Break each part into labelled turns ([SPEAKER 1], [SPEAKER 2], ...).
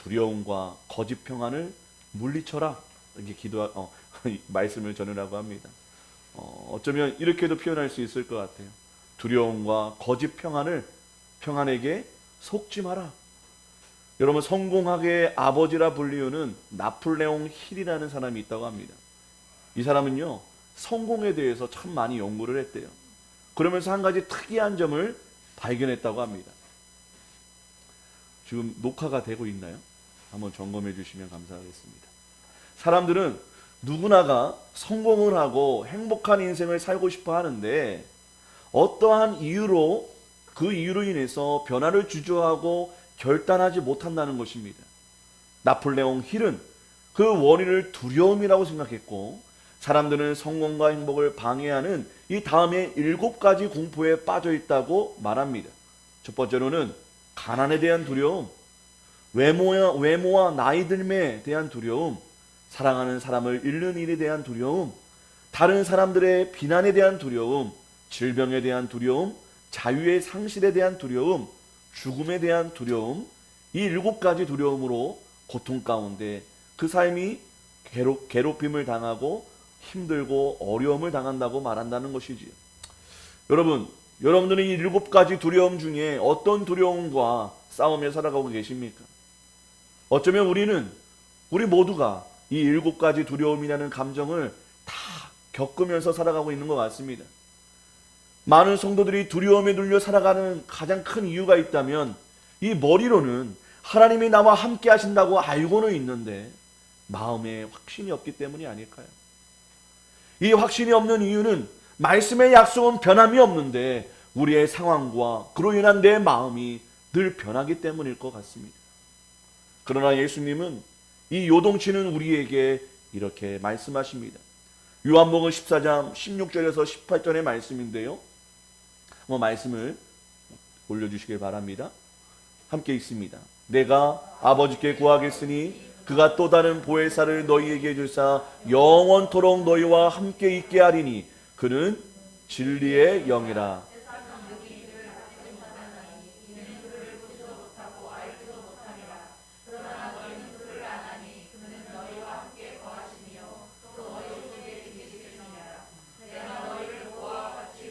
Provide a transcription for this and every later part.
[SPEAKER 1] 두려움과 거짓 평안을 물리쳐라. 이렇게 말씀을 전하라고 합니다. 어쩌면 이렇게도 표현할 수 있을 것 같아요. 두려움과 거짓 평안에게 속지 마라. 여러분, 성공학의 아버지라 불리우는 나폴레옹 힐이라는 사람이 있다고 합니다. 이 사람은요, 성공에 대해서 참 많이 연구를 했대요. 그러면서 한 가지 특이한 점을 발견했다고 합니다. 지금 녹화가 되고 있나요? 한번 점검해 주시면 감사하겠습니다. 사람들은 누구나가 성공을 하고 행복한 인생을 살고 싶어 하는데, 어떠한 이유로 그 이유로 인해서 변화를 주저하고 결단하지 못한다는 것입니다. 나폴레옹 힐은 그 원인을 두려움이라고 생각했고, 사람들은 성공과 행복을 방해하는 이 다음에 7가지 공포에 빠져 있다고 말합니다. 첫 번째로는 가난에 대한 두려움, 외모와 나이 듦에 대한 두려움, 사랑하는 사람을 잃는 일에 대한 두려움, 다른 사람들의 비난에 대한 두려움, 질병에 대한 두려움, 자유의 상실에 대한 두려움, 죽음에 대한 두려움, 이 7가지 두려움으로 고통 가운데 그 삶이 괴롭힘을 당하고 힘들고 어려움을 당한다고 말한다는 것이지요. 여러분들은 이 7가지 두려움 중에 어떤 두려움과 싸우며 살아가고 계십니까? 어쩌면 우리 모두가 이 7가지 두려움이라는 감정을 다 겪으면서 살아가고 있는 것 같습니다. 많은 성도들이 두려움에 눌려 살아가는 가장 큰 이유가 있다면, 이 머리로는 하나님이 나와 함께 하신다고 알고는 있는데 마음에 확신이 없기 때문이 아닐까요? 이 확신이 없는 이유는 말씀의 약속은 변함이 없는데 우리의 상황과 그로 인한 내 마음이 늘 변하기 때문일 것 같습니다. 그러나 예수님은 이 요동치는 우리에게 이렇게 말씀하십니다. 요한복음 14장 16절에서 18절의 말씀인데요, 한번 말씀을 올려주시길 바랍니다. 함께 읽습니다. 내가 아버지께 구하겠으니 그가 또 다른 보혜사를 너희에게 주사 영원토록 너희와 함께 있게 하리니 그는 진리의 영이라.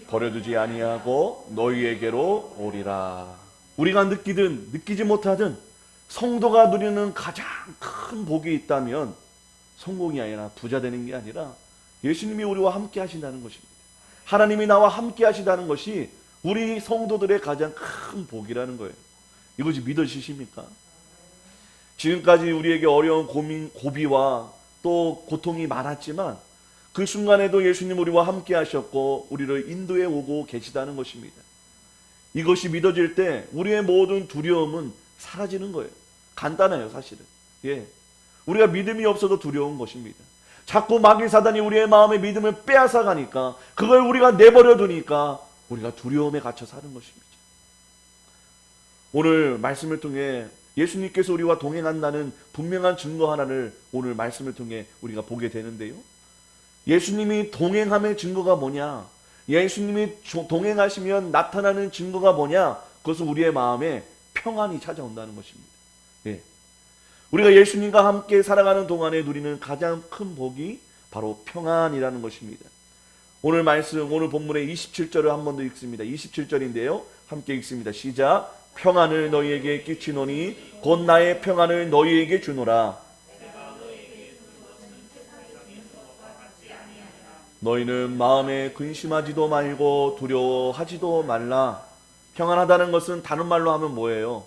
[SPEAKER 1] 버려두지 아니하고 너희에게로 오리라. 우리가 느끼든 느끼지 못하든 성도가 누리는 가장 큰 복이 있다면 성공이 아니라 부자 되는 게 아니라 예수님이 우리와 함께 하신다는 것입니다. 하나님이 나와 함께 하시다는 것이 우리 성도들의 가장 큰 복이라는 거예요. 이것이 믿어지십니까? 지금까지 우리에게 어려운 고비와 또 고통이 많았지만 그 순간에도 예수님 우리와 함께 하셨고 우리를 인도해 오고 계시다는 것입니다. 이것이 믿어질 때 우리의 모든 두려움은 사라지는 거예요. 간단해요, 사실은. 우리가 믿음이 없어도 두려운 것입니다. 자꾸 마귀 사단이 우리의 마음의 믿음을 빼앗아 가니까, 그걸 우리가 내버려 두니까 우리가 두려움에 갇혀 사는 것입니다. 오늘 말씀을 통해 예수님께서 우리와 동행한다는 분명한 증거 하나를 오늘 말씀을 통해 우리가 보게 되는데요, 예수님이 동행함의 증거가 뭐냐? 예수님이 동행하시면 나타나는 증거가 뭐냐? 그것은 우리의 마음에 평안이 찾아온다는 것입니다. 우리가 예수님과 함께 살아가는 동안에 누리는 가장 큰 복이 바로 평안이라는 것입니다. 오늘 말씀, 오늘 본문의 27절을 한 번 더 읽습니다. 27절인데요, 함께 읽습니다. 시작. 평안을 너희에게 끼치노니 곧 나의 평안을 너희에게 주노라. 너희는 마음에 근심하지도 말고 두려워하지도 말라. 평안하다는 것은 다른 말로 하면 뭐예요?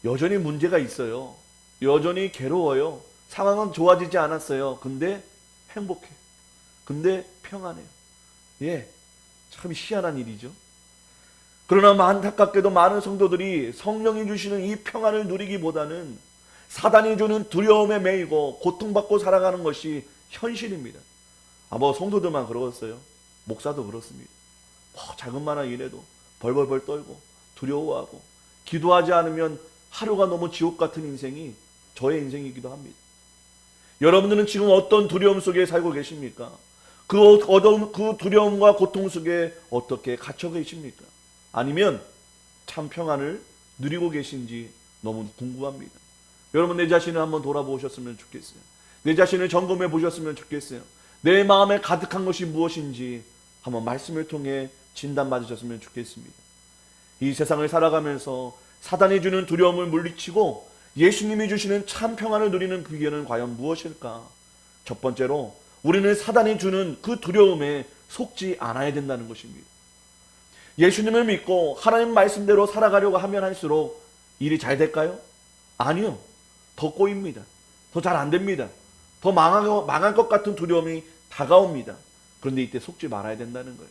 [SPEAKER 1] 여전히 문제가 있어요. 여전히 괴로워요. 상황은 좋아지지 않았어요. 근데 행복해. 근데 평안해요. 참 희한한 일이죠. 그러나 안타깝게도 많은 성도들이 성령이 주시는 이 평안을 누리기보다는 사단이 주는 두려움에 매이고 고통받고 살아가는 것이 현실입니다. 성도들만 그러겠어요? 목사도 그렇습니다. 작은 만한 일에도 벌벌벌 떨고 두려워하고 기도하지 않으면 하루가 너무 지옥 같은 인생이 저의 인생이기도 합니다. 여러분들은 지금 어떤 두려움 속에 살고 계십니까? 그 두려움과 고통 속에 어떻게 갇혀 계십니까? 아니면 참 평안을 누리고 계신지 너무 궁금합니다. 여러분 내 자신을 한번 돌아보셨으면 좋겠어요. 내 자신을 점검해 보셨으면 좋겠어요. 내 마음에 가득한 것이 무엇인지 한번 말씀을 통해 진단받으셨으면 좋겠습니다. 이 세상을 살아가면서 사단이 주는 두려움을 물리치고 예수님이 주시는 참 평안을 누리는 비결은 과연 무엇일까? 첫 번째로 우리는 사단이 주는 그 두려움에 속지 않아야 된다는 것입니다. 예수님을 믿고 하나님 말씀대로 살아가려고 하면 할수록 일이 잘 될까요? 아니요. 더 꼬입니다. 더 잘 안 됩니다. 더 망할 것 같은 두려움이 다가옵니다. 그런데 이때 속지 말아야 된다는 거예요.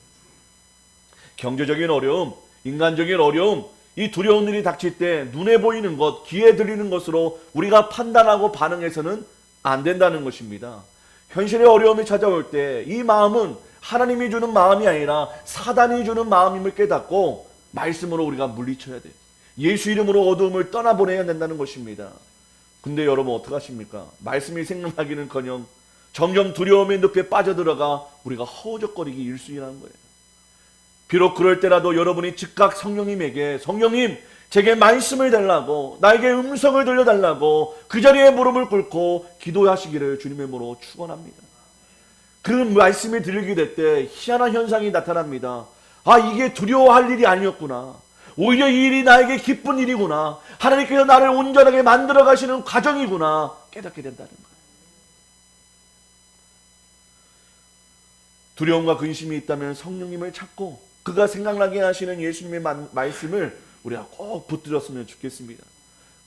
[SPEAKER 1] 경제적인 어려움, 인간적인 어려움, 이 두려운 일이 닥칠 때 눈에 보이는 것, 귀에 들리는 것으로 우리가 판단하고 반응해서는 안 된다는 것입니다. 현실의 어려움이 찾아올 때 이 마음은 하나님이 주는 마음이 아니라 사단이 주는 마음임을 깨닫고 말씀으로 우리가 물리쳐야 돼요. 예수 이름으로 어두움을 떠나보내야 된다는 것입니다. 근데 여러분 어떡하십니까? 말씀이 생각나기는커녕 점점 두려움에 늪에 빠져들어가 우리가 허우적거리기 일쑤이라는 거예요. 비록 그럴 때라도 여러분이 즉각 성령님에게 성령님 제게 말씀을 달라고 나에게 음성을 들려달라고 그 자리에 무릎을 꿇고 기도하시기를 주님의 이름으로 축원합니다. 그 말씀이 들리게 될 때 희한한 현상이 나타납니다. 아, 이게 두려워할 일이 아니었구나. 오히려 이 일이 나에게 기쁜 일이구나. 하나님께서 나를 온전하게 만들어 가시는 과정이구나. 깨닫게 된다는 거예요. 두려움과 근심이 있다면 성령님을 찾고 그가 생각나게 하시는 예수님의 말씀을 우리가 꼭 붙들었으면 좋겠습니다.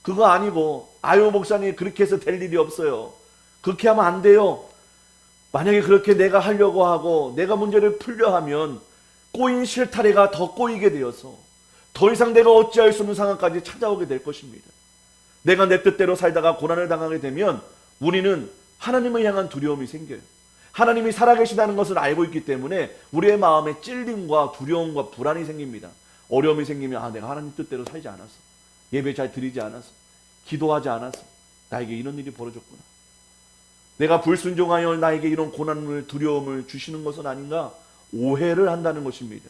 [SPEAKER 1] 그거 아니고 아유 목사님 그렇게 해서 될 일이 없어요. 그렇게 하면 안 돼요. 만약에 그렇게 내가 하려고 하고 내가 문제를 풀려 하면 꼬인 실타래가 더 꼬이게 되어서 더 이상 내가 어찌할 수 없는 상황까지 찾아오게 될 것입니다. 내가 내 뜻대로 살다가 고난을 당하게 되면 우리는 하나님을 향한 두려움이 생겨요. 하나님이 살아계시다는 것을 알고 있기 때문에 우리의 마음에 찔림과 두려움과 불안이 생깁니다. 어려움이 생기면 아 내가 하나님 뜻대로 살지 않았어. 예배 잘 드리지 않았어. 기도하지 않았어. 나에게 이런 일이 벌어졌구나. 내가 불순종하여 나에게 이런 고난을 두려움을 주시는 것은 아닌가 오해를 한다는 것입니다.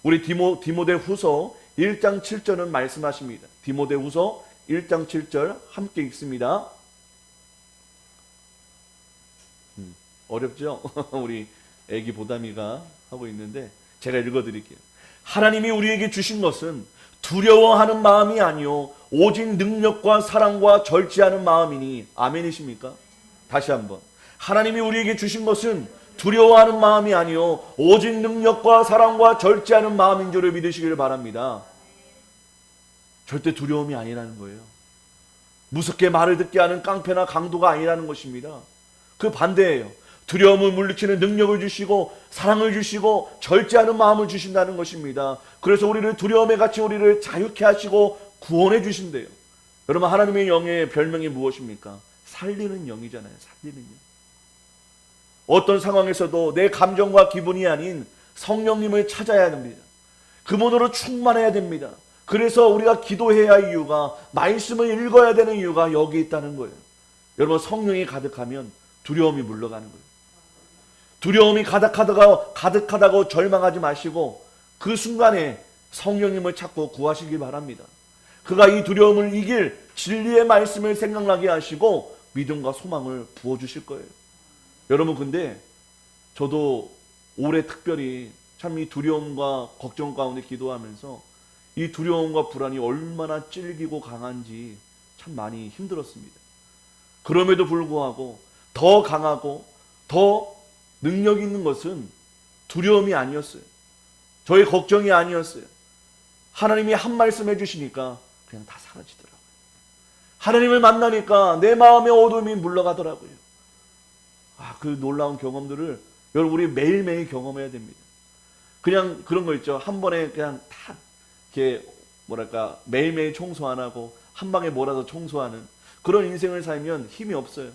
[SPEAKER 1] 우리 디모데후서 1장 7절은 말씀하십니다. 디모데후서 1장 7절 함께 읽습니다. 어렵죠? 우리 애기 보담이가 하고 있는데 제가 읽어드릴게요. 하나님이 우리에게 주신 것은 두려워하는 마음이 아니요 오직 능력과 사랑과 절제하는 마음이니 아멘이십니까? 다시 한번 하나님이 우리에게 주신 것은 두려워하는 마음이 아니요 오직 능력과 사랑과 절제하는 마음인 줄을 믿으시기를 바랍니다. 절대 두려움이 아니라는 거예요. 무섭게 말을 듣게 하는 깡패나 강도가 아니라는 것입니다. 그 반대예요. 두려움을 물리치는 능력을 주시고 사랑을 주시고 절제하는 마음을 주신다는 것입니다. 그래서 우리를 두려움에 갇히 우리를 자유케 하시고 구원해 주신대요. 여러분 하나님의 영의 별명이 무엇입니까? 살리는 영이잖아요. 살리는 영. 어떤 상황에서도 내 감정과 기분이 아닌 성령님을 찾아야 됩니다. 그분으로 충만해야 됩니다. 그래서 우리가 기도해야 할 이유가 말씀을 읽어야 되는 이유가 여기 있다는 거예요. 여러분 성령이 가득하면 두려움이 물러가는 거예요. 두려움이 가득하다고 절망하지 마시고 그 순간에 성령님을 찾고 구하시기 바랍니다. 그가 이 두려움을 이길 진리의 말씀을 생각나게 하시고 믿음과 소망을 부어주실 거예요. 여러분 근데 저도 올해 특별히 참 이 두려움과 걱정 가운데 기도하면서 이 두려움과 불안이 얼마나 찔기고 강한지 참 많이 힘들었습니다. 그럼에도 불구하고 더 강하고 더 능력 있는 것은 두려움이 아니었어요. 저의 걱정이 아니었어요. 하나님이 한 말씀 해주시니까 그냥 다 사라지더라고요. 하나님을 만나니까 내 마음의 어둠이 물러가더라고요. 그 놀라운 경험들을 여러분 우리 매일매일 경험해야 됩니다. 그냥 그런 거 있죠. 한 번에 그냥 다 이렇게 뭐랄까 매일매일 청소 안 하고 한 방에 몰아서 청소하는 그런 인생을 살면 힘이 없어요.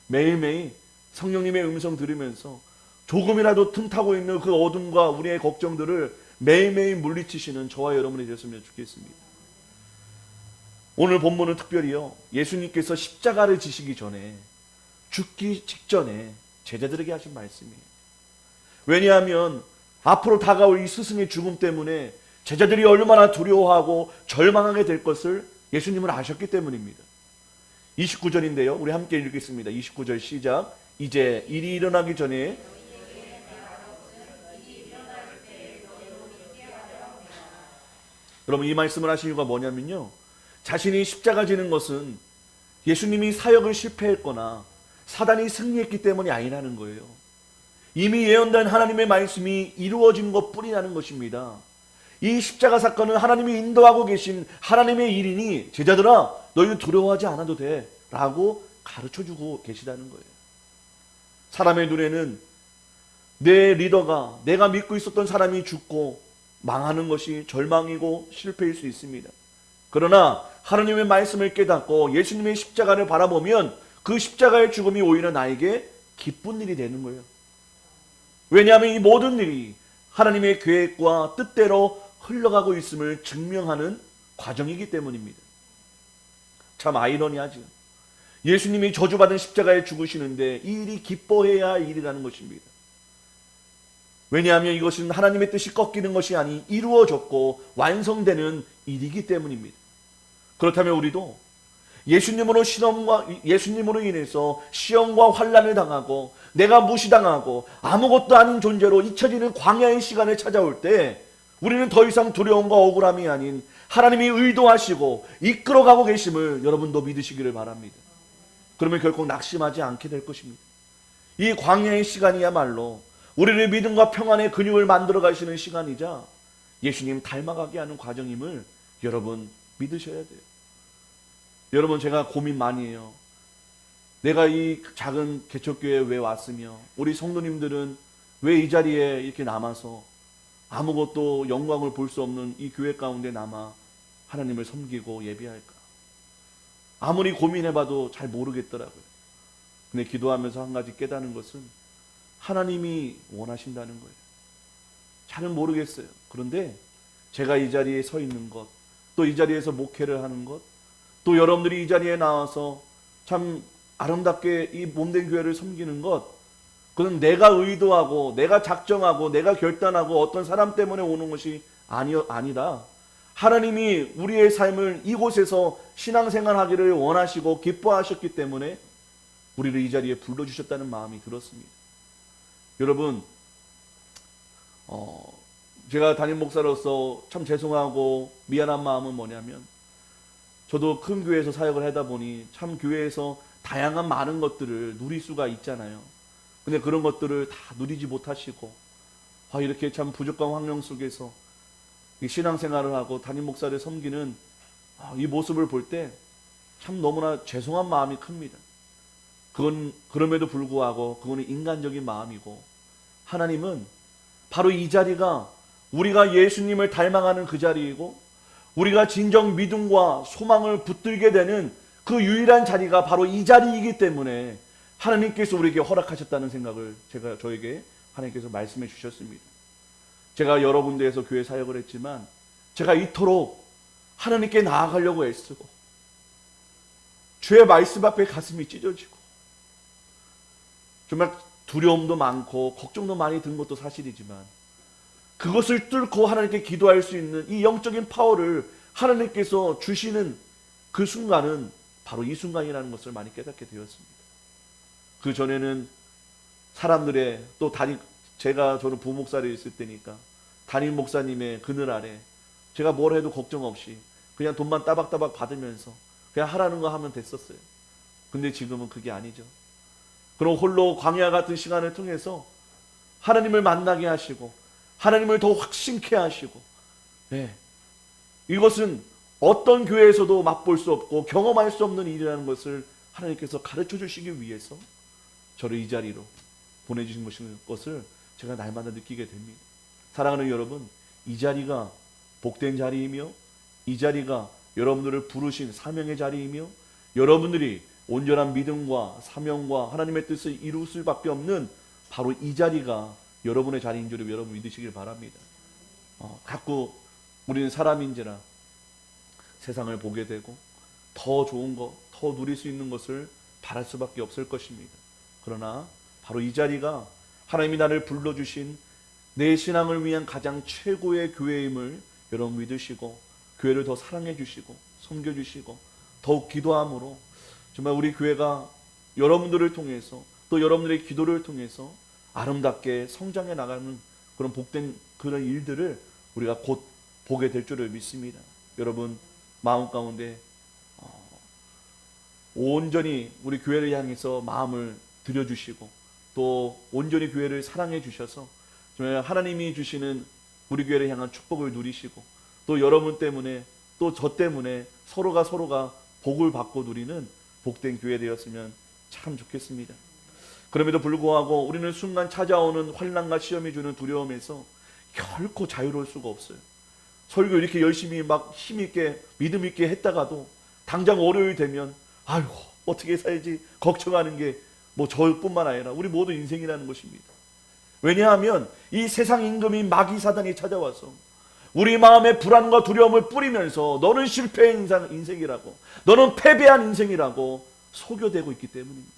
[SPEAKER 1] 매일매일 성령님의 음성 들으면서 조금이라도 틈타고 있는 그 어둠과 우리의 걱정들을 매일매일 물리치시는 저와 여러분이 되었으면 좋겠습니다. 오늘 본문은 특별히요. 예수님께서 십자가를 지시기 전에 죽기 직전에 제자들에게 하신 말씀이에요. 왜냐하면 앞으로 다가올 이 스승의 죽음 때문에 제자들이 얼마나 두려워하고 절망하게 될 것을 예수님은 아셨기 때문입니다. 29절인데요. 우리 함께 읽겠습니다. 29절 시작. 이제 일이 일어나기 전에 여러분 이 말씀을 하신 이유가 뭐냐면요. 자신이 십자가 지는 것은 예수님이 사역을 실패했거나 사단이 승리했기 때문이 아니라는 거예요. 이미 예언된 하나님의 말씀이 이루어진 것뿐이라는 것입니다. 이 십자가 사건은 하나님이 인도하고 계신 하나님의 일이니 제자들아 너희는 두려워하지 않아도 돼 라고 가르쳐주고 계시다는 거예요. 사람의 눈에는 내 리더가 내가 믿고 있었던 사람이 죽고 망하는 것이 절망이고 실패일 수 있습니다. 그러나 하나님의 말씀을 깨닫고 예수님의 십자가를 바라보면 그 십자가의 죽음이 오히려 나에게 기쁜 일이 되는 거예요. 왜냐하면 이 모든 일이 하나님의 계획과 뜻대로 흘러가고 있음을 증명하는 과정이기 때문입니다. 참 아이러니하죠. 예수님이 저주받은 십자가에 죽으시는데 이 일이 기뻐해야 할 일이라는 것입니다. 왜냐하면 이것은 하나님의 뜻이 꺾이는 것이 아니 이루어졌고 완성되는 일이기 때문입니다. 그렇다면 우리도 예수님으로 인해서 시험과 환난을 당하고 내가 무시당하고 아무것도 아닌 존재로 잊혀지는 광야의 시간을 찾아올 때 우리는 더 이상 두려움과 억울함이 아닌 하나님이 의도하시고 이끌어가고 계심을 여러분도 믿으시기를 바랍니다. 그러면 결코 낙심하지 않게 될 것입니다. 이 광야의 시간이야말로 우리를 믿음과 평안의 근육을 만들어 가시는 시간이자 예수님 닮아가게 하는 과정임을 여러분 믿으셔야 돼요. 여러분 제가 고민 많이 해요. 내가 이 작은 개척교회에 왜 왔으며 우리 성도님들은 왜 이 자리에 이렇게 남아서 아무것도 영광을 볼 수 없는 이 교회 가운데 남아 하나님을 섬기고 예배할까? 아무리 고민해봐도 잘 모르겠더라고요. 근데 기도하면서 한 가지 깨닫는 것은 하나님이 원하신다는 거예요. 잘은 모르겠어요. 그런데 제가 이 자리에 서 있는 것, 또 이 자리에서 목회를 하는 것, 또 여러분들이 이 자리에 나와서 참 아름답게 이 몸된 교회를 섬기는 것, 그건 내가 의도하고 내가 작정하고 내가 결단하고 어떤 사람 때문에 오는 것이 아니라 하나님이 우리의 삶을 이곳에서 신앙생활하기를 원하시고 기뻐하셨기 때문에 우리를 이 자리에 불러주셨다는 마음이 들었습니다. 여러분 제가 담임 목사로서 참 죄송하고 미안한 마음은 뭐냐면 저도 큰 교회에서 사역을 하다 보니 참 교회에서 다양한 많은 것들을 누릴 수가 있잖아요. 근데 그런 것들을 다 누리지 못하시고 이렇게 참 부족한 환경 속에서 신앙생활을 하고 담임 목사를 섬기는 이 모습을 볼 때 참 너무나 죄송한 마음이 큽니다. 그건 그럼에도 불구하고 그거는 인간적인 마음이고 하나님은 바로 이 자리가 우리가 예수님을 닮아가는 그 자리이고 우리가 진정 믿음과 소망을 붙들게 되는 그 유일한 자리가 바로 이 자리이기 때문에 하나님께서 우리에게 허락하셨다는 생각을 저에게 하나님께서 말씀해 주셨습니다. 제가 여러 군데에서 교회 사역을 했지만 제가 이토록 하나님께 나아가려고 애쓰고 주의 말씀 앞에 가슴이 찢어지고 정말 두려움도 많고 걱정도 많이 든 것도 사실이지만 그것을 뚫고 하나님께 기도할 수 있는 이 영적인 파워를 하나님께서 주시는 그 순간은 바로 이 순간이라는 것을 많이 깨닫게 되었습니다. 그 전에는 사람들의 또 저는 부목사를 있을 때니까 담임 목사님의 그늘 아래 제가 뭘 해도 걱정 없이 그냥 돈만 따박따박 받으면서 그냥 하라는 거 하면 됐었어요. 근데 지금은 그게 아니죠. 그럼 홀로 광야 같은 시간을 통해서 하나님을 만나게 하시고 하나님을 더 확신케 하시고 이것은 어떤 교회에서도 맛볼 수 없고 경험할 수 없는 일이라는 것을 하나님께서 가르쳐 주시기 위해서 저를 이 자리로 보내주신 것을 제가 날마다 느끼게 됩니다. 사랑하는 여러분, 이 자리가 복된 자리이며 이 자리가 여러분들을 부르신 사명의 자리이며 여러분들이 온전한 믿음과 사명과 하나님의 뜻을 이룰 수밖에 없는 바로 이 자리가 여러분의 자리인 줄 여러분 믿으시길 바랍니다. 자꾸 우리는 사람인지라 세상을 보게 되고 더 좋은 것, 더 누릴 수 있는 것을 바랄 수밖에 없을 것입니다. 그러나 바로 이 자리가 하나님이 나를 불러주신 내 신앙을 위한 가장 최고의 교회임을 여러분 믿으시고 교회를 더 사랑해 주시고 섬겨 주시고 더욱 기도함으로 정말 우리 교회가 여러분들을 통해서 또 여러분들의 기도를 통해서 아름답게 성장해 나가는 그런 복된 그런 일들을 우리가 곧 보게 될 줄을 믿습니다. 여러분 마음 가운데 온전히 우리 교회를 향해서 마음을 들여주시고 또 온전히 교회를 사랑해 주셔서 정말 하나님이 주시는 우리 교회를 향한 축복을 누리시고 또 여러분 때문에 또 저 때문에 서로가 복을 받고 누리는 복된 교회 되었으면 참 좋겠습니다. 그럼에도 불구하고 우리는 순간 찾아오는 환난과 시험이 주는 두려움에서 결코 자유로울 수가 없어요. 설교 이렇게 열심히 막 힘있게 믿음 있게 했다가도 당장 월요일 되면 아이고 어떻게 살지 걱정하는 게 뭐 저뿐만 아니라 우리 모두 인생이라는 것입니다. 왜냐하면 이 세상 임금인 마귀 사단이 찾아와서 우리 마음에 불안과 두려움을 뿌리면서 너는 실패의 인생이라고 너는 패배한 인생이라고 속여대고 있기 때문입니다.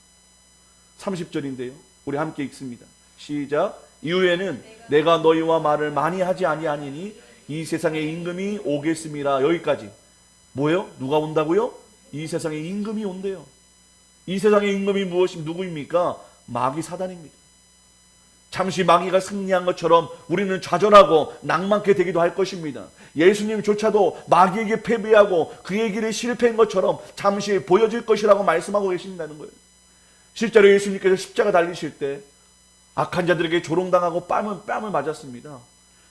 [SPEAKER 1] 30절인데요. 우리 함께 읽습니다. 시작. 이후에는 내가 너희와 말을 많이 하지 아니하니니 이 세상의 임금이 오겠음이라. 여기까지. 뭐예요? 누가 온다고요? 이 세상의 임금이 온대요. 이 세상의 임금이 누구입니까? 마귀 사단입니다. 잠시 마귀가 승리한 것처럼 우리는 좌절하고 낭만케 되기도 할 것입니다. 예수님조차도 마귀에게 패배하고 그의 길에 실패한 것처럼 잠시 보여질 것이라고 말씀하고 계신다는 거예요. 실제로 예수님께서 십자가 달리실 때 악한 자들에게 조롱당하고 뺨을 맞았습니다.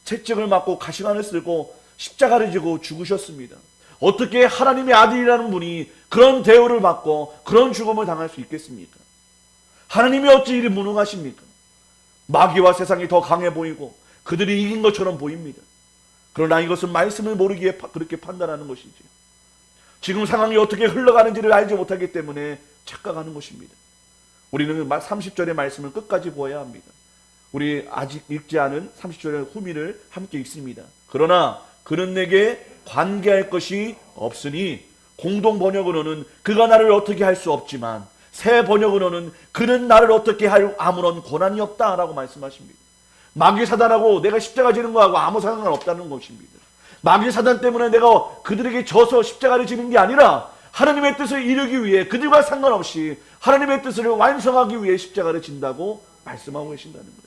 [SPEAKER 1] 채찍을 맞고 가시관을 쓰고 십자가를 지고 죽으셨습니다. 어떻게 하나님의 아들이라는 분이 그런 대우를 받고 그런 죽음을 당할 수 있겠습니까? 하나님이 어찌 이리 무능하십니까? 마귀와 세상이 더 강해 보이고 그들이 이긴 것처럼 보입니다. 그러나 이것은 말씀을 모르기에 그렇게 판단하는 것이지. 지금 상황이 어떻게 흘러가는지를 알지 못하기 때문에 착각하는 것입니다. 우리는 30절의 말씀을 끝까지 보아야 합니다. 우리 아직 읽지 않은 30절의 후미를 함께 읽습니다. 그러나 그는 내게 관계할 것이 없으니, 공동 번역으로는 그가 나를 어떻게 할 수 없지만, 새 번역으로는 그는 나를 어떻게 할 아무런 권한이 없다라고 말씀하십니다. 마귀 사단하고 내가 십자가 지는 거하고 아무 상관없다는 것입니다. 마귀 사단 때문에 내가 그들에게 져서 십자가를 지는 게 아니라 하나님의 뜻을 이루기 위해 그들과 상관없이 하나님의 뜻을 완성하기 위해 십자가를 진다고 말씀하고 계신다는 거예요.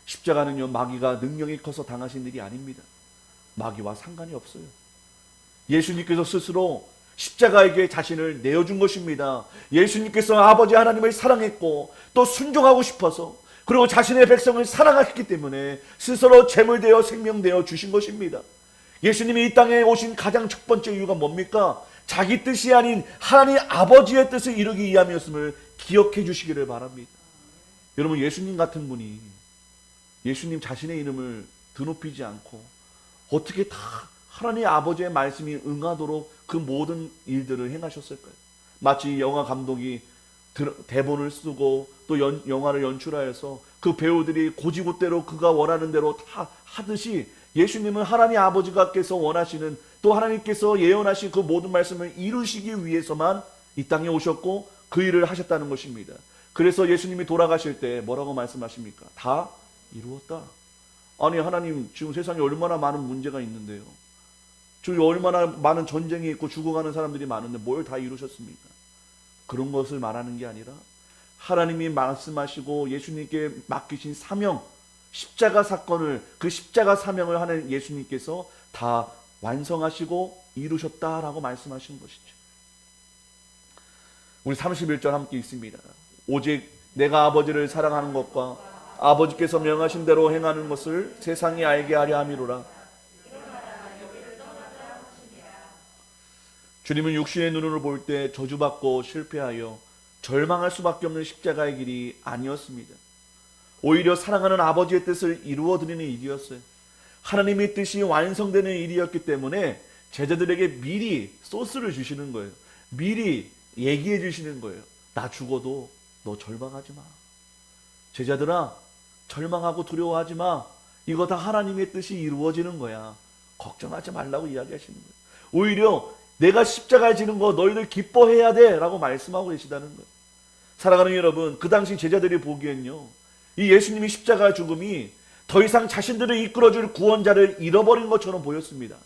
[SPEAKER 1] 십자가는요, 마귀가 능력이 커서 당하신 일이 아닙니다. 마귀와 상관이 없어요. 예수님께서 스스로 십자가에게 자신을 내어준 것입니다. 예수님께서 아버지 하나님을 사랑했고 또 순종하고 싶어서, 그리고 자신의 백성을 사랑하셨기 때문에 스스로 제물되어 생명되어 주신 것입니다. 예수님이 이 땅에 오신 가장 첫 번째 이유가 뭡니까? 자기 뜻이 아닌 하나님 아버지의 뜻을 이루기 위함이었음을 기억해 주시기를 바랍니다. 여러분, 예수님 같은 분이 예수님 자신의 이름을 드높이지 않고 어떻게 다 하나님 아버지의 말씀이 응하도록 그 모든 일들을 행하셨을까요? 마치 영화 감독이 대본을 쓰고 또 영화를 연출하여서 그 배우들이 고지고대로 그가 원하는 대로 다 하듯이, 예수님은 하나님 아버지께서 원하시는, 또 하나님께서 예언하신 그 모든 말씀을 이루시기 위해서만 이 땅에 오셨고 그 일을 하셨다는 것입니다. 그래서 예수님이 돌아가실 때 뭐라고 말씀하십니까? 다 이루었다. 아니, 하나님 지금 세상에 얼마나 많은 문제가 있는데요, 지금 얼마나 많은 전쟁이 있고 죽어가는 사람들이 많은데 뭘 다 이루셨습니까? 그런 것을 말하는 게 아니라 하나님이 말씀하시고 예수님께 맡기신 사명, 십자가 사건을, 그 십자가 사명을 하는 예수님께서 다 완성하시고 이루셨다라고 말씀하신 것이죠. 우리 31절 함께 읽습니다. 오직 내가 아버지를 사랑하는 것과 아버지께서 명하신 대로 행하는 것을 세상이 알게 하려 함이로라. 주님은 육신의 눈으로 볼 때 저주받고 실패하여 절망할 수밖에 없는 십자가의 길이 아니었습니다. 오히려 사랑하는 아버지의 뜻을 이루어드리는 일이었어요. 하나님의 뜻이 완성되는 일이었기 때문에 제자들에게 미리 소스를 주시는 거예요. 미리 얘기해 주시는 거예요. 나 죽어도 너 절망하지 마. 제자들아, 절망하고 두려워하지 마. 이거 다 하나님의 뜻이 이루어지는 거야. 걱정하지 말라고 이야기하시는 거예요. 오히려 내가 십자가에 지는 거 너희들 기뻐해야 돼 라고 말씀하고 계시다는 거예요. 사랑하는 여러분, 그 당시 제자들이 보기엔요, 이 예수님이 십자가 죽음이 더 이상 자신들을 이끌어줄 구원자를 잃어버린 것처럼 보였습니다.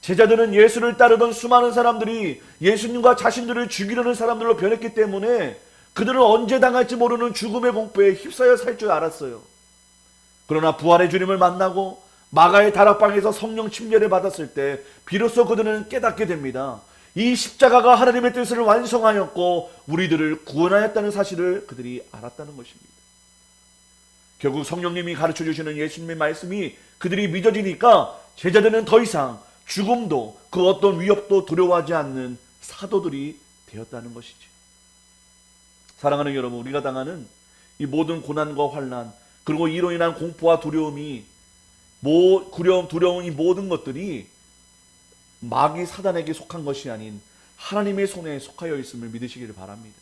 [SPEAKER 1] 제자들은 예수를 따르던 수많은 사람들이 예수님과 자신들을 죽이려는 사람들로 변했기 때문에 그들은 언제 당할지 모르는 죽음의 공포에 휩싸여 살 줄 알았어요. 그러나 부활의 주님을 만나고 마가의 다락방에서 성령 침례를 받았을 때 비로소 그들은 깨닫게 됩니다. 이 십자가가 하나님의 뜻을 완성하였고 우리들을 구원하였다는 사실을 그들이 알았다는 것입니다. 결국 성령님이 가르쳐 주시는 예수님의 말씀이 그들이 믿어지니까 제자들은 더 이상 죽음도 그 어떤 위협도 두려워하지 않는 사도들이 되었다는 것이죠. 사랑하는 여러분, 우리가 당하는 이 모든 고난과 환난, 그리고 이로 인한 공포와 두려움이 두려운 이 모든 것들이 마귀 사단에게 속한 것이 아닌 하나님의 손에 속하여 있음을 믿으시기를 바랍니다.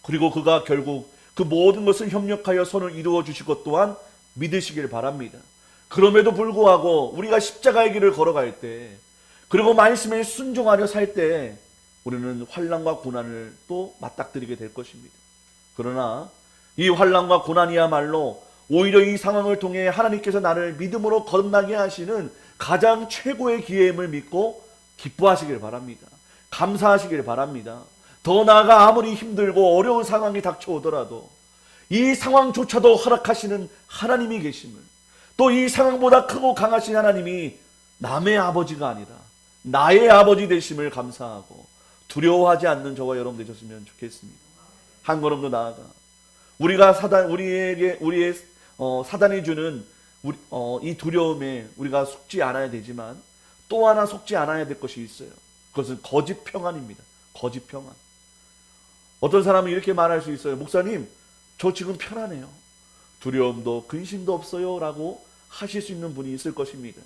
[SPEAKER 1] 그리고 그가 결국 그 모든 것을 협력하여 선을 이루어 주실 것 또한 믿으시길 바랍니다. 그럼에도 불구하고 우리가 십자가의 길을 걸어갈 때, 그리고 말씀에 순종하려 살 때 우리는 환난과 고난을 또 맞닥뜨리게 될 것입니다. 그러나 이 환난과 고난이야말로 오히려 이 상황을 통해 하나님께서 나를 믿음으로 거듭나게 하시는 가장 최고의 기회임을 믿고 기뻐하시길 바랍니다. 감사하시길 바랍니다. 더 나아가 아무리 힘들고 어려운 상황이 닥쳐오더라도 이 상황조차도 허락하시는 하나님이 계심을, 또 이 상황보다 크고 강하신 하나님이 남의 아버지가 아니라 나의 아버지 되심을 감사하고 두려워하지 않는 저와 여러분 되셨으면 좋겠습니다. 한 걸음 더 나아가 우리가 사단이 주는 이 두려움에 우리가 속지 않아야 되지만 또 하나 속지 않아야 될 것이 있어요. 그것은 거짓 평안입니다. 거짓 평안. 어떤 사람은 이렇게 말할 수 있어요. 목사님, 저 지금 편안해요. 두려움도 근심도 없어요 라고 하실 수 있는 분이 있을 것입니다.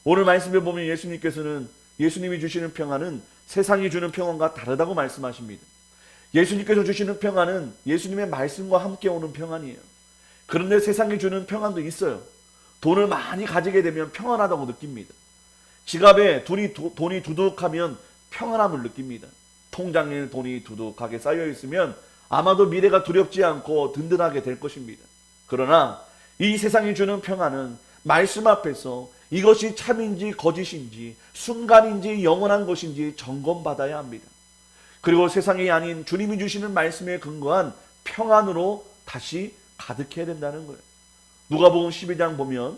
[SPEAKER 1] 오늘 말씀에 보면 예수님이 주시는 평안은 세상이 주는 평안과 다르다고 말씀하십니다. 예수님께서 주시는 평안은 예수님의 말씀과 함께 오는 평안이에요. 그런데 세상이 주는 평안도 있어요. 돈을 많이 가지게 되면 평안하다고 느낍니다. 지갑에 돈이 두둑하면 평안함을 느낍니다. 통장에 돈이 두둑하게 쌓여 있으면 아마도 미래가 두렵지 않고 든든하게 될 것입니다. 그러나 이 세상이 주는 평안은 말씀 앞에서 이것이 참인지 거짓인지 순간인지 영원한 것인지 점검받아야 합니다. 그리고 세상이 아닌 주님이 주시는 말씀에 근거한 평안으로 다시 가득해야 된다는 거예요. 누가복음 12장 보면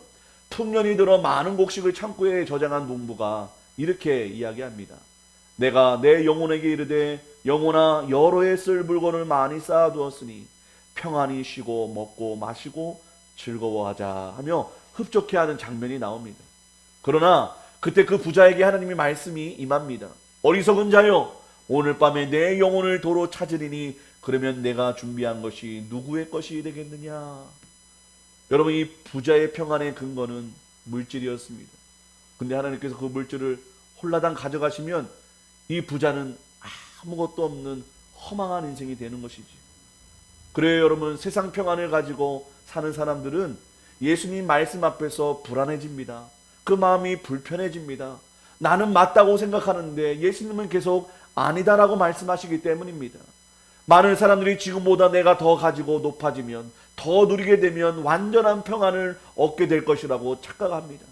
[SPEAKER 1] 풍년이 들어 많은 곡식을 창고에 저장한 농부가 이렇게 이야기합니다. 내가 내 영혼에게 이르되 영혼아 여러 해 쓸 물건을 많이 쌓아두었으니 평안히 쉬고 먹고 마시고 즐거워하자 하며 흡족해하는 장면이 나옵니다. 그러나 그때 그 부자에게 하나님의 말씀이 임합니다. 어리석은 자여, 오늘 밤에 내 영혼을 도로 찾으리니 그러면 내가 준비한 것이 누구의 것이 되겠느냐. 여러분, 이 부자의 평안의 근거는 물질이었습니다. 근데 하나님께서 그 물질을 홀라당 가져가시면 이 부자는 아무것도 없는 허망한 인생이 되는 것이지. 그래요 여러분, 세상 평안을 가지고 사는 사람들은 예수님 말씀 앞에서 불안해집니다. 그 마음이 불편해집니다. 나는 맞다고 생각하는데 예수님은 계속 아니다라고 말씀하시기 때문입니다. 많은 사람들이 지금보다 내가 더 가지고 높아지면, 더 누리게 되면 완전한 평안을 얻게 될 것이라고 착각합니다.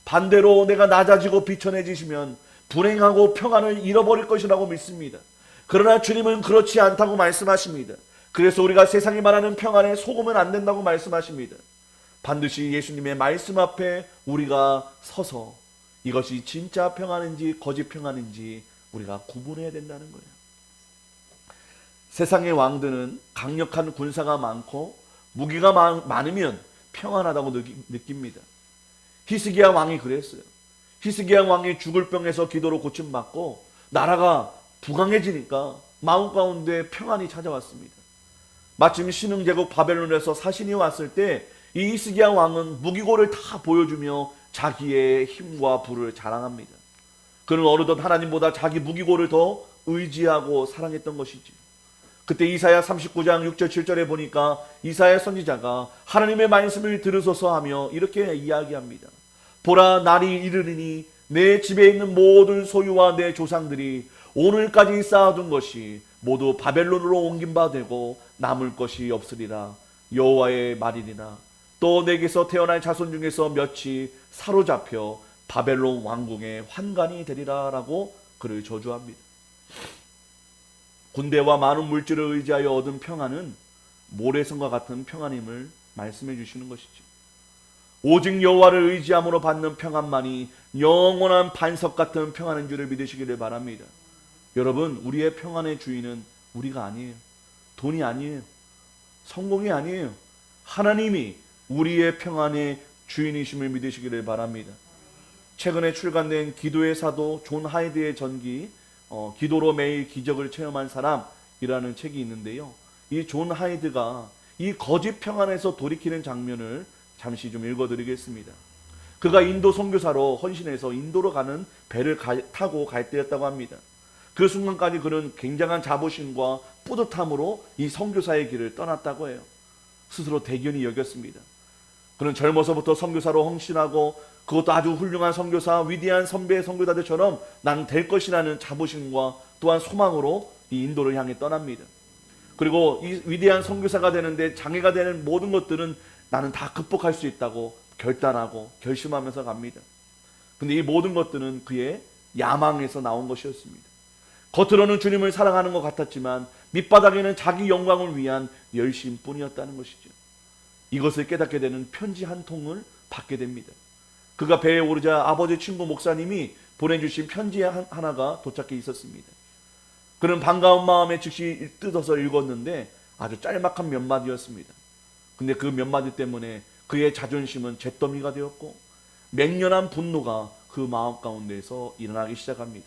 [SPEAKER 1] 반대로 내가 낮아지고 비천해지시면 불행하고 평안을 잃어버릴 것이라고 믿습니다. 그러나 주님은 그렇지 않다고 말씀하십니다. 그래서 우리가 세상이 말하는 평안에 속으면 안 된다고 말씀하십니다. 반드시 예수님의 말씀 앞에 우리가 서서 이것이 진짜 평안인지 거짓 평안인지 우리가 구분해야 된다는 거예요. 세상의 왕들은 강력한 군사가 많고 무기가 많으면 평안하다고 느낍니다. 히스기야 왕이 그랬어요. 히스기야 왕이 죽을 병에서 기도로 고침받고 나라가 부강해지니까 마음 가운데 평안이 찾아왔습니다. 마침 신흥제국 바벨론에서 사신이 왔을 때 이 히스기야 왕은 무기고를 다 보여주며 자기의 힘과 부를 자랑합니다. 그는 어느덧 하나님보다 자기 무기고를 더 의지하고 사랑했던 것이지. 그때 이사야 39장 6절 7절에 보니까 이사야 선지자가 하나님의 말씀을 들으소서 하며 이렇게 이야기합니다. 보라, 날이 이르리니 내 집에 있는 모든 소유와 내 조상들이 오늘까지 쌓아둔 것이 모두 바벨론으로 옮긴 바 되고 남을 것이 없으리라. 여호와의 말이니라. 또 내게서 태어날 자손 중에서 몇이 사로잡혀 바벨론 왕궁의 환관이 되리라라고 그를 저주합니다. 군대와 많은 물질을 의지하여 얻은 평안은 모래성과 같은 평안임을 말씀해 주시는 것이죠. 오직 여호와를 의지함으로 받는 평안만이 영원한 반석 같은 평안인 줄을 믿으시기를 바랍니다. 여러분, 우리의 평안의 주인은 우리가 아니에요. 돈이 아니에요. 성공이 아니에요. 하나님이 우리의 평안의 주인이심을 믿으시기를 바랍니다. 최근에 출간된 기도의 사도 존 하이드의 전기 기도로 매일 기적을 체험한 사람이라는 책이 있는데요. 이 존 하이드가 이 거짓 평안에서 돌이키는 장면을 잠시 좀 읽어드리겠습니다. 그가 인도 선교사로 헌신해서 인도로 가는 배를 타고 갈 때였다고 합니다. 그 순간까지 그는 굉장한 자부심과 뿌듯함으로 이 선교사의 길을 떠났다고 해요. 스스로 대견히 여겼습니다. 그는 젊어서부터 선교사로 헌신하고 그것도 아주 훌륭한 선교사, 위대한 선배 선교사들처럼 난 될 것이라는 자부심과 또한 소망으로 이 인도를 향해 떠납니다. 그리고 이 위대한 선교사가 되는데 장애가 되는 모든 것들은 나는 다 극복할 수 있다고 결단하고 결심하면서 갑니다. 근데 이 모든 것들은 그의 야망에서 나온 것이었습니다. 겉으로는 주님을 사랑하는 것 같았지만 밑바닥에는 자기 영광을 위한 열심뿐이었다는 것이죠. 이것을 깨닫게 되는 편지 한 통을 받게 됩니다. 그가 배에 오르자 아버지 친구 목사님이 보내주신 편지 하나가 도착해 있었습니다. 그는 반가운 마음에 즉시 뜯어서 읽었는데 아주 짤막한 몇 마디였습니다. 근데 그 몇 마디 때문에 그의 자존심은 잿더미가 되었고 맹렬한 분노가 그 마음 가운데에서 일어나기 시작합니다.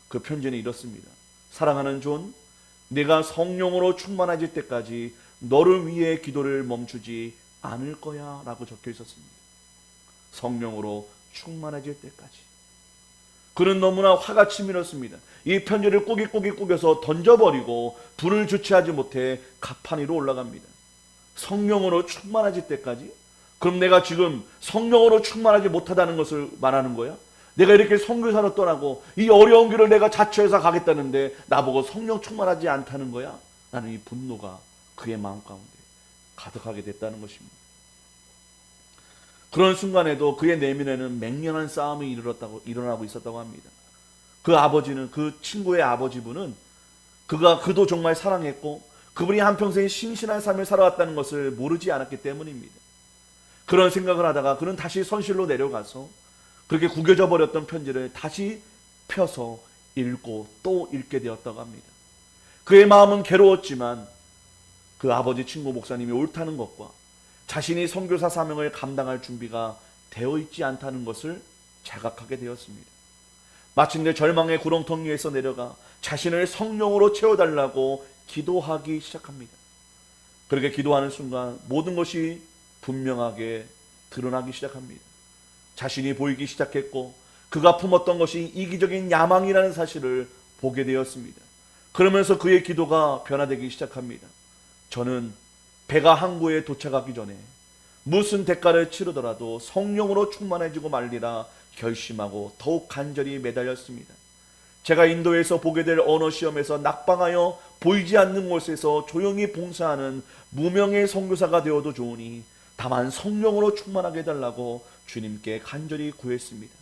[SPEAKER 1] 그 편지는 이렇습니다. 사랑하는 존, 내가 성령으로 충만해질 때까지 너를 위해 기도를 멈추지 않을 거야 라고 적혀 있었습니다. 성령으로 충만해질 때까지. 그는 너무나 화가 치밀었습니다. 이 편지를 꾸깃꾸깃 꾸겨서 던져버리고 불을 주체하지 못해 가판 위로 올라갑니다. 성령으로 충만해질 때까지? 그럼 내가 지금 성령으로 충만하지 못하다는 것을 말하는 거야? 내가 이렇게 선교사로 떠나고 이 어려운 길을 내가 자처해서 가겠다는데 나보고 성령 충만하지 않다는 거야? 라는 이 분노가 그의 마음 가운데 가득하게 됐다는 것입니다. 그런 순간에도 그의 내면에는 맹렬한 싸움이 일어나고 있었다고 합니다. 그 아버지는, 그 친구의 아버지분은 그도 정말 사랑했고 그분이 한평생 신실한 삶을 살아왔다는 것을 모르지 않았기 때문입니다. 그런 생각을 하다가 그는 다시 선실로 내려가서 그렇게 구겨져 버렸던 편지를 다시 펴서 읽고 또 읽게 되었다고 합니다. 그의 마음은 괴로웠지만 그 아버지 친구 목사님이 옳다는 것과 자신이 선교사 사명을 감당할 준비가 되어 있지 않다는 것을 자각하게 되었습니다. 마침내 절망의 구렁텅 위에서 내려가 자신을 성령으로 채워달라고 기도하기 시작합니다. 그렇게 기도하는 순간 모든 것이 분명하게 드러나기 시작합니다. 자신이 보이기 시작했고 그가 품었던 것이 이기적인 야망이라는 사실을 보게 되었습니다. 그러면서 그의 기도가 변화되기 시작합니다. 저는 배가 항구에 도착하기 전에 무슨 대가를 치르더라도 성령으로 충만해지고 말리라 결심하고 더욱 간절히 매달렸습니다. 제가 인도에서 보게 될 언어 시험에서 낙방하여 보이지 않는 곳에서 조용히 봉사하는 무명의 선교사가 되어도 좋으니 다만 성령으로 충만하게 해달라고 주님께 간절히 구했습니다.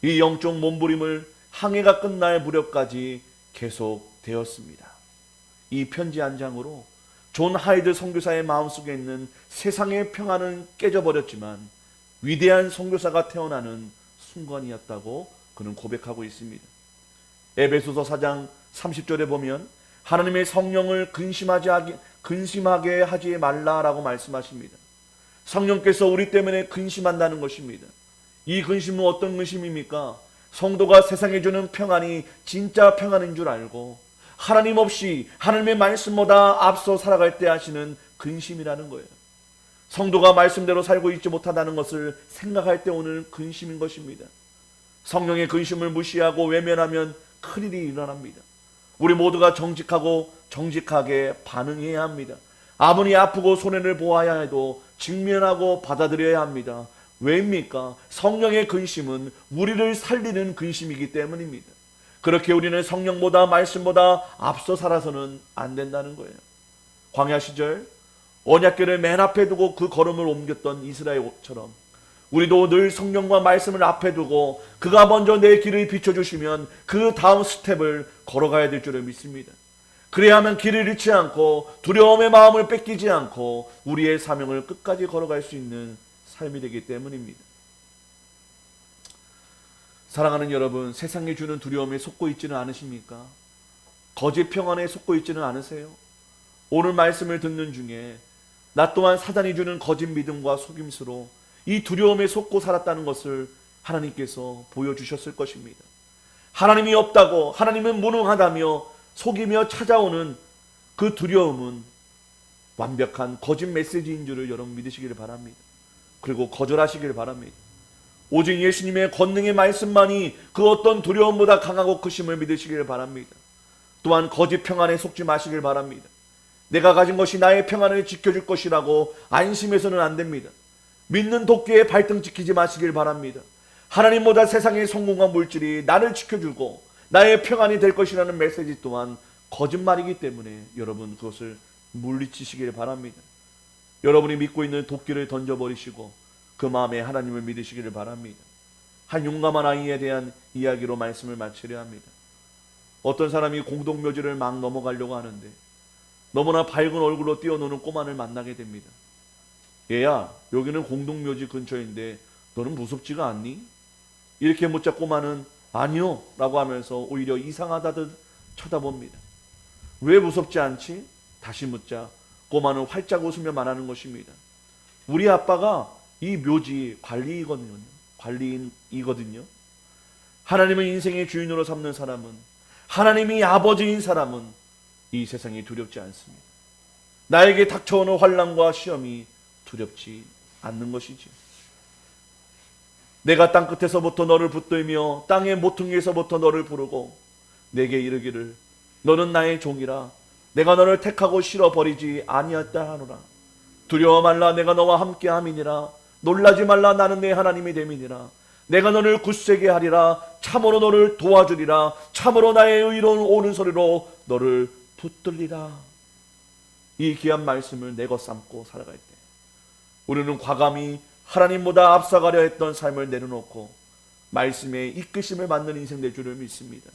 [SPEAKER 1] 이 영적 몸부림을 항해가 끝날 무렵까지 계속되었습니다. 이 편지 한 장으로 존 하이드 선교사의 마음속에 있는 세상의 평안은 깨져버렸지만 위대한 선교사가 태어나는 순간이었다고 그는 고백하고 있습니다. 에베소서 4장 30절에 보면 하나님의 성령을 근심하게 하지 말라라고 말씀하십니다. 성령께서 우리 때문에 근심한다는 것입니다. 이 근심은 어떤 근심입니까? 성도가 세상에 주는 평안이 진짜 평안인 줄 알고 하나님 없이 하나님의 말씀보다 앞서 살아갈 때 하시는 근심이라는 거예요. 성도가 말씀대로 살고 있지 못하다는 것을 생각할 때 오는 근심인 것입니다. 성령의 근심을 무시하고 외면하면 큰일이 일어납니다. 우리 모두가 정직하게 반응해야 합니다. 아무리 아프고 손해를 보아야 해도 직면하고 받아들여야 합니다. 왜입니까? 성령의 근심은 우리를 살리는 근심이기 때문입니다. 그렇게 우리는 성령보다 말씀보다 앞서 살아서는 안 된다는 거예요. 광야 시절 언약궤를 맨 앞에 두고 그 걸음을 옮겼던 이스라엘처럼 우리도 늘 성령과 말씀을 앞에 두고 그가 먼저 내 길을 비춰주시면 그 다음 스텝을 걸어가야 될 줄을 믿습니다. 그래야만 길을 잃지 않고 두려움의 마음을 뺏기지 않고 우리의 사명을 끝까지 걸어갈 수 있는 삶이 되기 때문입니다. 사랑하는 여러분, 세상이 주는 두려움에 속고 있지는 않으십니까? 거짓 평안에 속고 있지는 않으세요? 오늘 말씀을 듣는 중에 나 또한 사단이 주는 거짓 믿음과 속임수로 이 두려움에 속고 살았다는 것을 하나님께서 보여주셨을 것입니다. 하나님이 없다고, 하나님은 무능하다며 속이며 찾아오는 그 두려움은 완벽한 거짓 메시지인 줄을 여러분 믿으시기를 바랍니다. 그리고 거절하시기를 바랍니다. 오직 예수님의 권능의 말씀만이 그 어떤 두려움보다 강하고 크심을 믿으시기를 바랍니다. 또한 거짓 평안에 속지 마시길 바랍니다. 내가 가진 것이 나의 평안을 지켜줄 것이라고 안심해서는 안 됩니다. 믿는 도끼에 발등 지키지 마시길 바랍니다. 하나님보다 세상의 성공과 물질이 나를 지켜주고 나의 평안이 될 것이라는 메시지 또한 거짓말이기 때문에 여러분 그것을 물리치시길 바랍니다. 여러분이 믿고 있는 도끼를 던져버리시고 그 마음에 하나님을 믿으시기를 바랍니다. 한 용감한 아이에 대한 이야기로 말씀을 마치려 합니다. 어떤 사람이 공동묘지를 막 넘어가려고 하는데 너무나 밝은 얼굴로 뛰어노는 꼬마를 만나게 됩니다. 얘야, 여기는 공동묘지 근처인데 너는 무섭지가 않니? 이렇게 묻자 꼬마는 아니요 라고 하면서 오히려 이상하다듯 쳐다봅니다. 왜 무섭지 않지? 다시 묻자 꼬마는 활짝 웃으며 말하는 것입니다. 우리 아빠가 이 묘지 관리인이거든요. 하나님을 인생의 주인으로 삼는 사람은, 하나님이 아버지인 사람은 이 세상이 두렵지 않습니다. 나에게 닥쳐오는 환난과 시험이 두렵지 않는 것이지. 내가 땅끝에서부터 너를 붙들며 땅의 모퉁이에서부터 너를 부르고 내게 이르기를 너는 나의 종이라 내가 너를 택하고 실어버리지 아니었다 하노라. 두려워 말라 내가 너와 함께함이니라. 놀라지 말라 나는 내 하나님이 됨이니라. 내가 너를 굳세게 하리라. 참으로 너를 도와주리라. 참으로 나의 의로운 오른손으로 너를 붙들리라. 이 귀한 말씀을 내거 삼고 살아갈 때 우리는 과감히 하나님보다 앞서가려 했던 삶을 내려놓고 말씀에 이끄심을 받는 인생 될 줄을 믿습니다.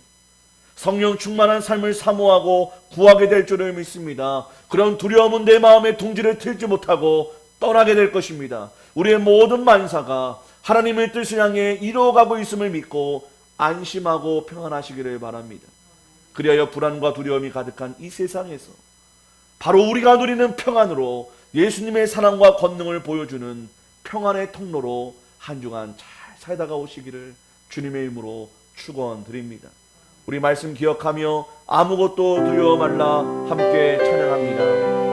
[SPEAKER 1] 성령 충만한 삶을 사모하고 구하게 될 줄을 믿습니다. 그런 두려움은 내 마음의 둥지를 틀지 못하고 떠나게 될 것입니다. 우리의 모든 만사가 하나님의 뜻을 향해 이루어가고 있음을 믿고 안심하고 평안하시기를 바랍니다. 그리하여 불안과 두려움이 가득한 이 세상에서 바로 우리가 누리는 평안으로 예수님의 사랑과 권능을 보여주는 평안의 통로로 한 주간 잘 살다가 오시기를 주님의 이름으로 축원드립니다. 우리 말씀 기억하며 아무것도 두려워 말라 함께 찬양합니다.